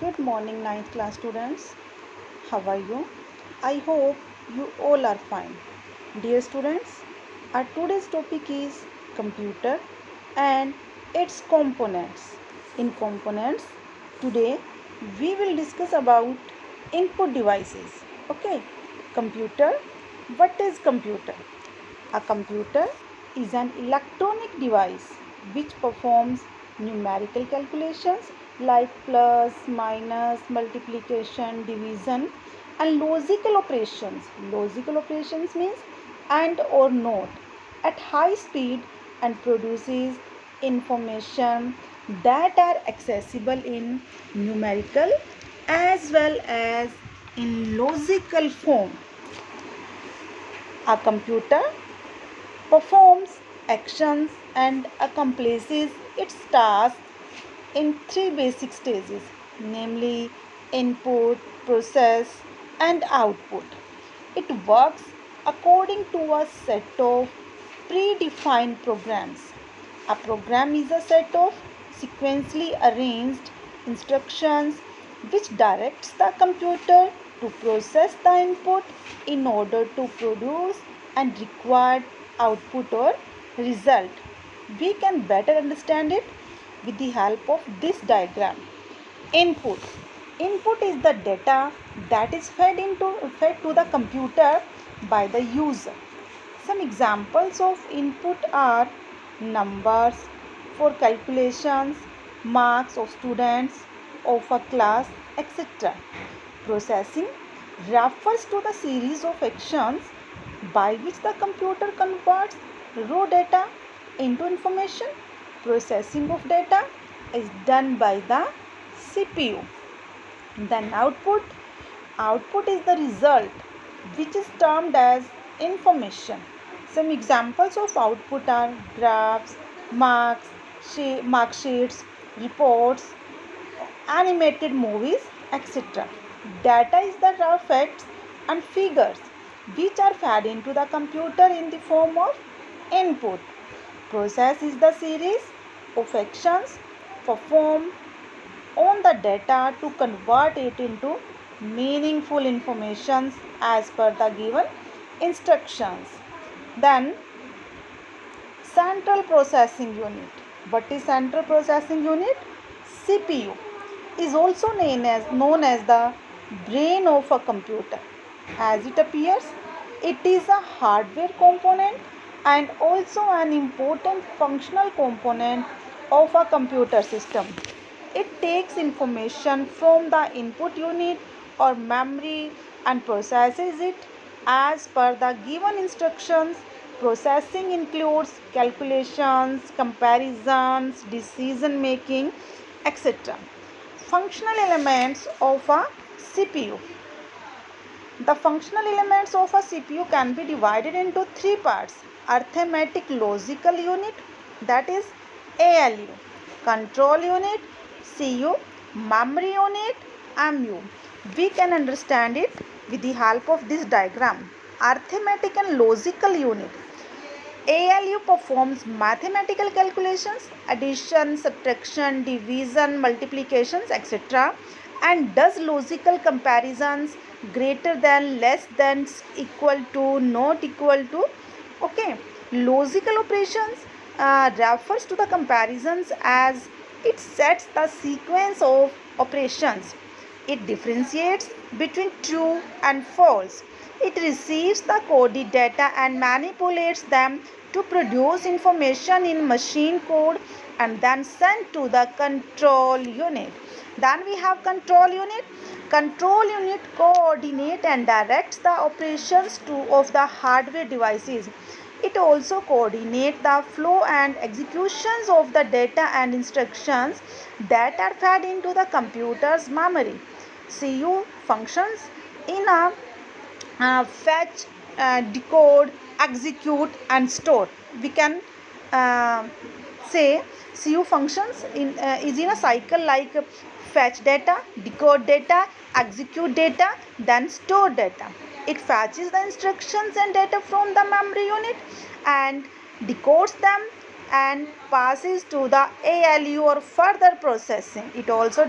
Good morning, ninth class students. How are you? I hope you all are fine. Dear students, our today's topic is computer and its components. In components, today we will discuss about input devices. Okay, computer. What is computer? A computer is an electronic device which performs numerical calculations like plus, minus, multiplication, division, and logical operations. Logical operations means and or not at high speed and produces information that are accessible in numerical as well as in logical form. A computer performs actions and accomplishes its tasks in three basic stages, namely input, process, and output. It works according to a set of predefined programs. A program is a set of sequentially arranged instructions which directs the computer to process the input in order to produce and required output or result. We can better understand it with the help of this diagram. Input. Input is the data that is fed to the computer by the user. Some examples of input are numbers for calculations, marks of students of a class, etc. Processing refers to the series of actions by which the computer converts raw data into information. Processing of data is done by the CPU. Then output. Output is the result which is termed as information. Some examples of output are graphs, mark sheets, reports, animated movies, etc. Data is the raw facts and figures which are fed into the computer in the form of input. Process is the series of actions performed on the data to convert it into meaningful information as per the given instructions. Then central processing unit. What is central processing unit? CPU is also known as the brain of a computer. As it appears, it is a hardware component and also an important functional component of a computer system. It takes information from the input unit or memory and processes it as per the given instructions. Processing includes calculations, comparisons, decision making, etc. Functional elements of a CPU. The functional elements of a CPU can be divided into three parts: arithmetic logical unit, that is ALU, control unit, CU, memory unit, MU. We can understand it with the help of this diagram. Arithmetic and logical unit. ALU performs mathematical calculations, addition, subtraction, division, multiplications, etc., and does logical comparisons greater than, less than, equal to, not equal to. Okay, logical operations refers to the comparisons as it sets the sequence of operations. It differentiates between true and false. It receives the coded data and manipulates them to produce information in machine code and then sent to the control unit. Then we have control unit. Control unit coordinates and directs the operations of the hardware devices. It also coordinates the flow and executions of the data and instructions that are fed into the computer's memory. CU functions in a fetch, decode, execute, and store. We can say CU functions is in a cycle like fetch data, decode data, execute data, then store data. It fetches the instructions and data from the memory unit and decodes them and passes to the ALU or further processing. It also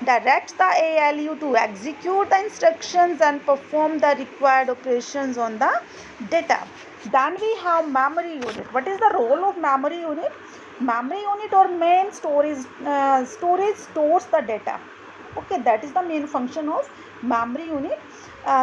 directs the ALU to execute the instructions and perform the required operations on the data. Then we have memory unit. What is the role of memory unit? Memory unit or main storage stores the data. Okay, that is the main function of memory unit.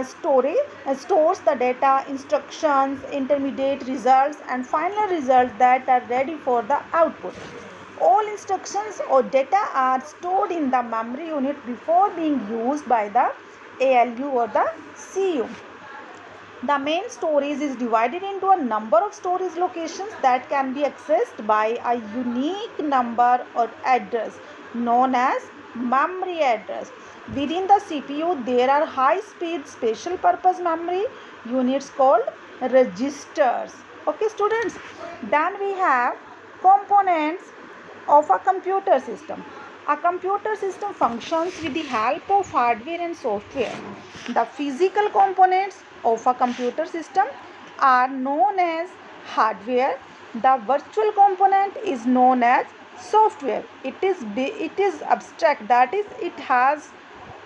Storage stores the data, instructions, intermediate results, and final results that are ready for the output. All instructions or data are stored in the memory unit before being used by the ALU or the CU. The main storage is divided into a number of storage locations that can be accessed by a unique number or address known as memory address. Within the CPU, there are high-speed special purpose memory units called registers. Okay, students. Then we have components of a computer system. A computer system functions with the help of hardware and software. The physical components of a computer system are known as hardware. The virtual component is known as software. It is abstract, that is, it has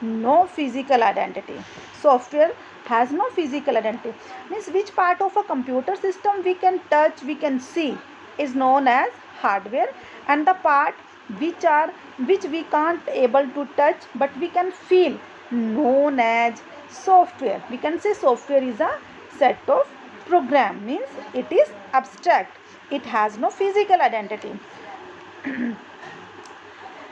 no physical identity. Software has no physical identity. Means which part of a computer system we can touch, we can see, is known as hardware, and the part which we can't able to touch but we can feel, known as software. We can say software is a set of program, means it is abstract, it has no physical identity.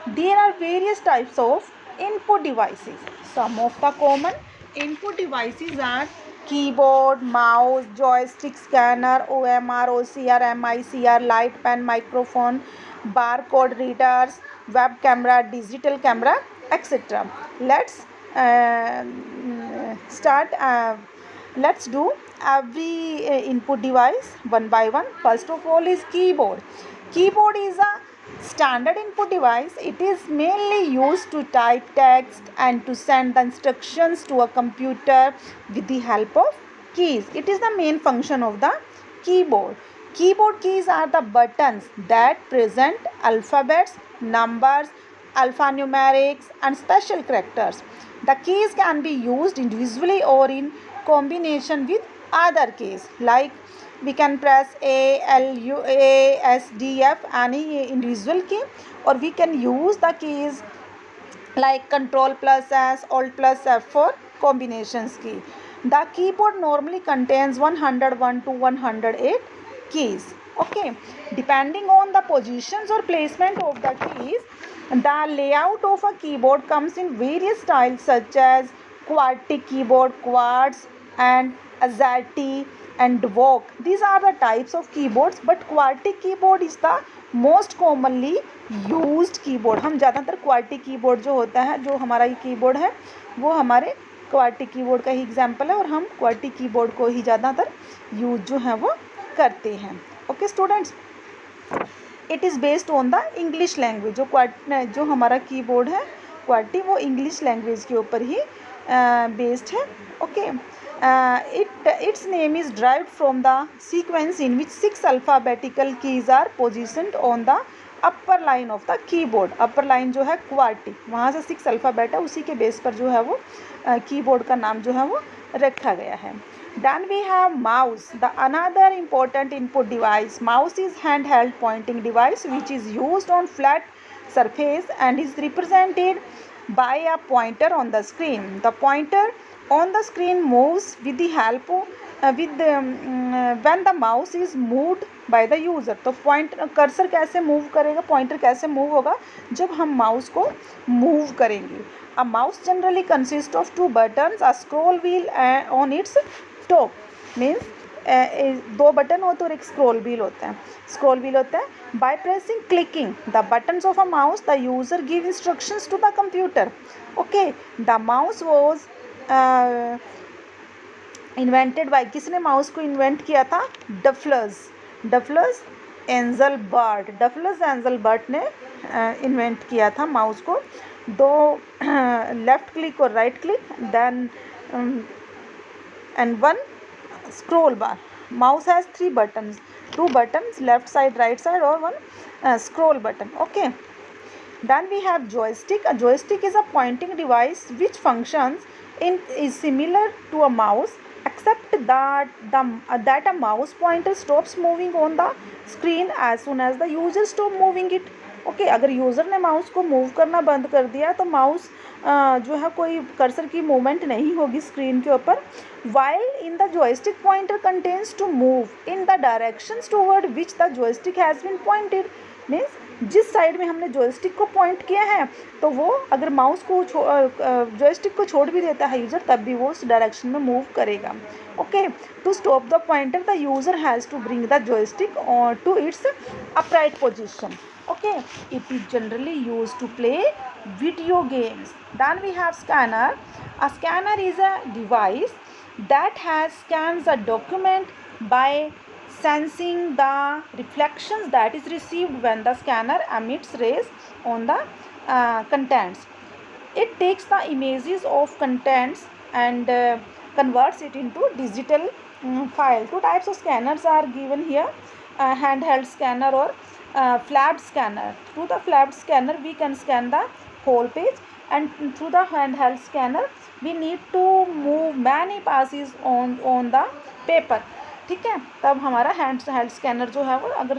There are various types of input devices. Some of the common input devices are keyboard, mouse, joystick, scanner, OMR, OCR, MICR, light pen, microphone, barcode readers, web camera, digital camera, etc. Let's start. Let's do every input device one by one. First of all is keyboard. Keyboard is a standard input device. It is mainly used to type text and to send the instructions to a computer with the help of keys. It is the main function of the keyboard. Keyboard keys are the buttons that present alphabets, numbers, alphanumerics, and special characters. The keys can be used individually or in combination with other keys, like we can press A, L, U, A, S, D, F, any individual key, or we can use the keys like Control plus S, Alt plus F for combinations key. The keyboard normally contains 101 to 108 keys. Okay, depending on the positions or placement of the keys, the layout of a keyboard comes in various styles such as QWERTY keyboard, quartz, and AZERTY and DVOC. These are the types of keyboards, but QWERTY keyboard is the most commonly used keyboard. हम ज़्यादातर QWERTY keyboard जो होता है, जो हमारा ये keyboard है, वो हमारे QWERTY कीबोर्ड का ही एग्जाम्पल है और हम QWERTY कीबोर्ड को ही ज़्यादातर यूज जो है वो करते हैं. Okay students, it is based on the English language. जो हमारा कीबोर्ड है QWERTY, वो इंग्लिश लैंग्वेज के ऊपर ही बेस्ड है. Okay, its name is derived from the sequence in which 6 alphabetical keys are positioned on the upper line of the keyboard. upper line जो है QWERTY, वहाँ से 6 अल्फ़ाबेट है, उसी के बेस पर जो है वो कीबोर्ड का नाम जो है वो रखा गया है. Then we have mouse, the another important input device. Mouse is handheld pointing device which is used on flat surface and is represented by a pointer on the screen. The pointer on the screen moves with the help when the mouse is moved by the user. तो cursor कैसे move करेगा, pointer कैसे move होगा जब हम mouse को move करेंगे. A mouse generally consists of 2 buttons, a scroll wheel on its top. Means 2 button होते हैं और एक स्क्रॉल व्हील होता है. स्क्रॉल व्हील होता है. By pressing clicking the buttons of a mouse, the user give instructions to the computer. Okay, the mouse was invented by, किसने mouse को इन्वेंट किया था? डफलस एंजलबर्ट ने इन्वेंट किया था माउस को. 2 लेफ्ट क्लिक और right click, then and 1 scroll bar. mouse has 3 buttons, 2 buttons, left side, right side, or one scroll button. Okay. Then we have joystick. A joystick is a pointing device which functions is similar to a mouse, except that a mouse pointer stops moving on the screen as soon as the user stop moving it. Okay अगर user ने mouse को move करना बंद कर दिया तो mouse जो है कोई कर्सर की मूवमेंट नहीं होगी स्क्रीन के ऊपर. While in the joystick pointer contains to move in the directions toward which the joystick has been pointed. Means जिस साइड में हमने जॉयस्टिक को पॉइंट किया है तो वो अगर माउस को जॉयस्टिक को छोड़ भी देता है यूज़र तब भी वो उस डायरेक्शन में मूव करेगा. Okay. To stop the pointer the user has to bring the joystick to its upright position. Okay, it is generally used to play video games. Then we have scanner. A scanner is a device that scans a document by sensing the reflections that is received when the scanner emits rays on the contents. It takes the images of contents and converts it into digital file. Two types of scanners are given here: handheld scanner or flapped scanner. Through the flapped scanner we can scan the whole page, and through the handheld scanner we need to move many passes on the paper. ठीक है. तब हमारा hand scanner जो है वो अगर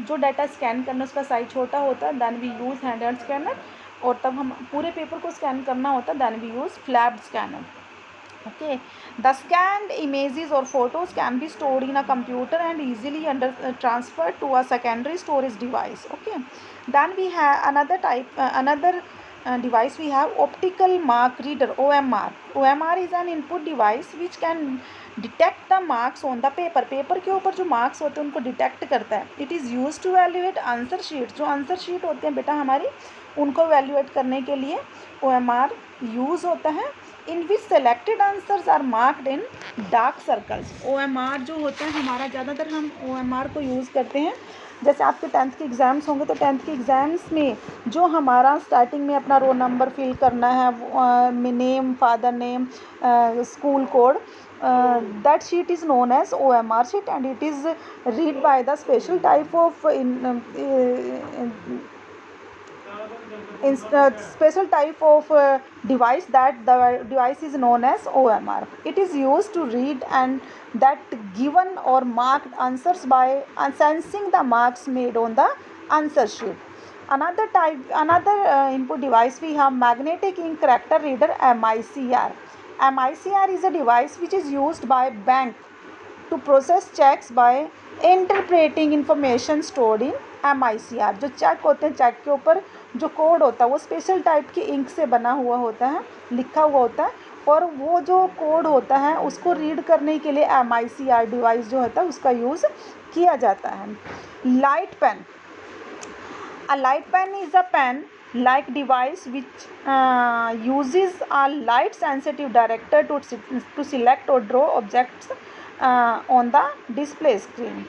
जो data scan करना उसका साइज छोटा होता है then we use hand scanner, और तब हम पूरे पेपर को स्कैन करना होता है then we use flapped scanner. Okay, the scanned images or photos can be stored in a computer and easily transferred to a secondary storage device. Okay, then we have another device. We have optical mark reader, OMR. OMR is an input device which can detect the marks on the paper. Paper के ऊपर जो marks होते हैं उनको detect करता है. It is use to evaluate answer sheet. जो answer sheet होते हैं बेटा हमारी उनको वैल्यूएट करने के लिए OMR यूज़ होता है. In which selected answers are marked in dark circles. OMR जो होता है हमारा ज़्यादातर हम OMR को यूज़ करते हैं. जैसे आपके 10th के एग्ज़ाम्स होंगे तो 10th के एग्ज़ाम्स में जो हमारा स्टार्टिंग में अपना रोल नंबर फिल करना है, name, father name, school code, that sheet is known as OMR sheet and it is read by the special type of special type of device. That the device is known as OMR. It is used to read and that given or marked answers by sensing the marks made on the answer sheet. Another input device we have magnetic ink character reader, MICR. MICR is a device which is used by bank to process checks by interpreting information stored in MICR. जो check होते हैं check के ऊपर जो code होता है वो special type की इंक से बना हुआ होता है, लिखा हुआ होता है, और वो जो कोड होता है उसको रीड करने के लिए MICR डिवाइस जो होता है उसका यूज़ किया जाता है. Light pen. A light pen is a pen-like device which uses a light-sensitive director to select or draw objects on the display screen.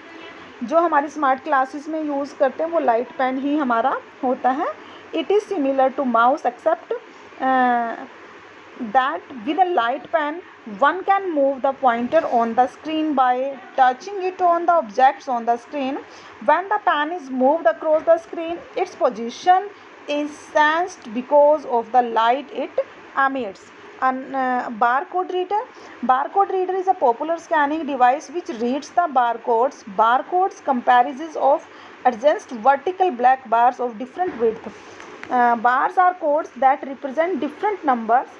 जो हमारी स्मार्ट क्लासेस में यूज़ करते हैं वो लाइट पेन ही हमारा होता है. It is similar to mouse except that with a light pen one can move the pointer on the screen by touching it on the objects on the screen. When the pen is moved across the screen, its position is sensed because of the light it emits. Barcode reader. Barcode reader is a popular scanning device which reads the barcodes. Barcodes comprises of adjacent vertical black bars of different width. Bars are codes that represent different numbers.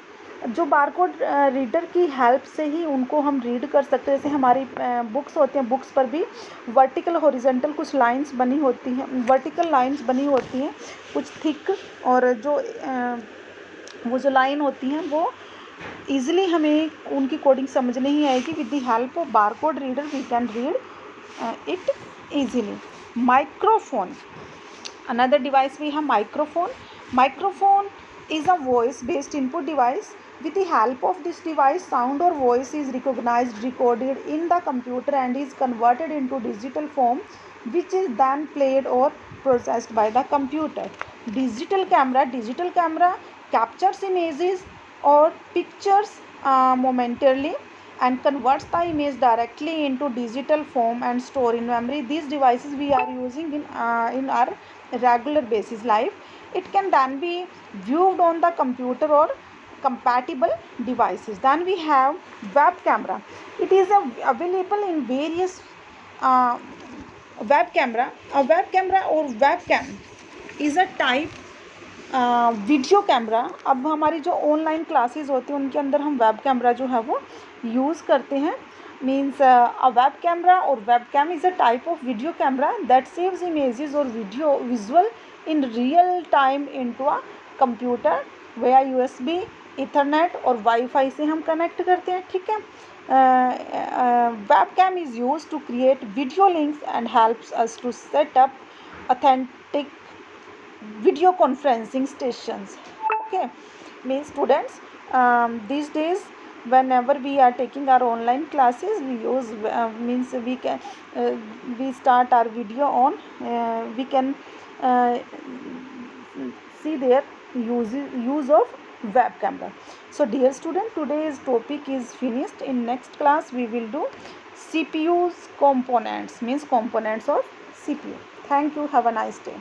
जो barcode reader की help से ही उनको हम read कर सकते हैं. जैसे हमारी बुक्स होती हैं, बुक्स पर भी वर्टिकल हॉरिजॉन्टल कुछ लाइंस बनी होती हैं, वर्टिकल लाइंस बनी होती हैं कुछ थिक, और जो वो जो लाइन होती हैं वो ईज़िली हमें उनकी कोडिंग समझ नहीं आएगी. With the help of barcode reader we can read it easily. Microphone. Another device we have microphone. Microphone is a voice-based input device. With the help of this device, sound or voice is recognized, recorded in the computer and is converted into digital form, which is then played or processed by the computer. Digital camera. Digital camera captures images or pictures momentarily and converts the image directly into digital form and store in memory. These devices we are using in our regular basis life. It can then be viewed on the computer or compatible devices. Then we have web camera. It is available in various uh, web camera. A web camera or webcam is a type video camera. अब हमारी जो online classes होती हैं उनके अंदर हम web camera जो है वो यूज़ करते हैं. मीन्स अ वेब कैमरा और web cam is a type of video camera that saves images और video visual in real time into a computer via USB, ethernet और वाईफाई से हम कनेक्ट करते हैं. ठीक है. Web cam is use to create video links and helps us to set up authentic video conferencing stations. Okay, means students, these days whenever we are taking our online classes we use means we can we start our video on we can uh, see their use of web camera. So dear student, today's topic is finished. In next class we will do CPU's components, means components of CPU. Thank you. Have a nice day.